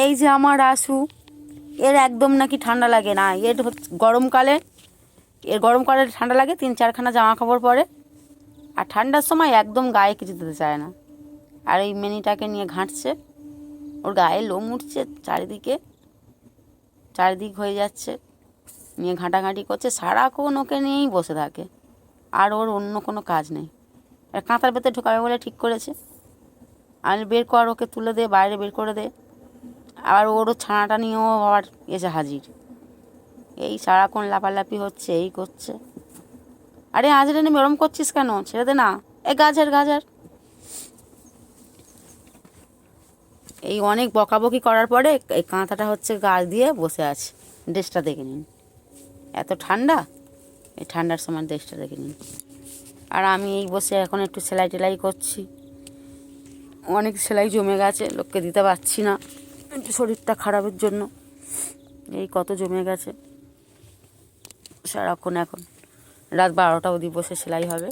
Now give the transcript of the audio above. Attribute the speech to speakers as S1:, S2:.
S1: এই যে আমার আশু, এর একদম নাকি ঠান্ডা লাগে না। এর গরমকালে ঠান্ডা লাগে, 3-4খানা জামা কাপড় পরে, আর ঠান্ডার সময় একদম গায়ে কিছু দিতে চায় না। আর এই মিনিটাকে নিয়ে ঘাঁটছে, ওর গায়ে লোম উঠছে চারিদিক হয়ে যাচ্ছে, নিয়ে ঘাঁটাঘাঁটি করছে, সারাক্ষণ ওকে নিয়েই বসে থাকে, আর ওর অন্য কোনো কাজ নেই। আর কাঁথার ভেতরে ঢোকাবে বলে ঠিক করেছে। আমি বের কর, ওকে তুলে দে, বাইরে বের করে দে। আবার ওরও ছানাটা নিয়েও আবার এসে হাজির, এই সারাক্ষণ লাফালাফি হচ্ছে, এই করছে। আরে আজরে নে, ওরম করছিস কেন? ছেড়ে দে না। গাজার এই অনেক বকাবকি করার পরে এই কাঁথাটা গাছ দিয়ে বসে আছে। ড্রেসটা দেখে নিন, এত ঠান্ডা, এই ঠান্ডার সময় ড্রেসটা দেখে নিন। আর আমি এই বসে এখন একটু সেলাই টেলাই করছি, অনেক সেলাই জমে গেছে, লোককে দিতে পারছি না, একটু শরীরটা খারাপের জন্য। এই কত জমে গেছে, সারাক্ষণ এখন রাত 12টা অবধি বসে সেলাই হবে।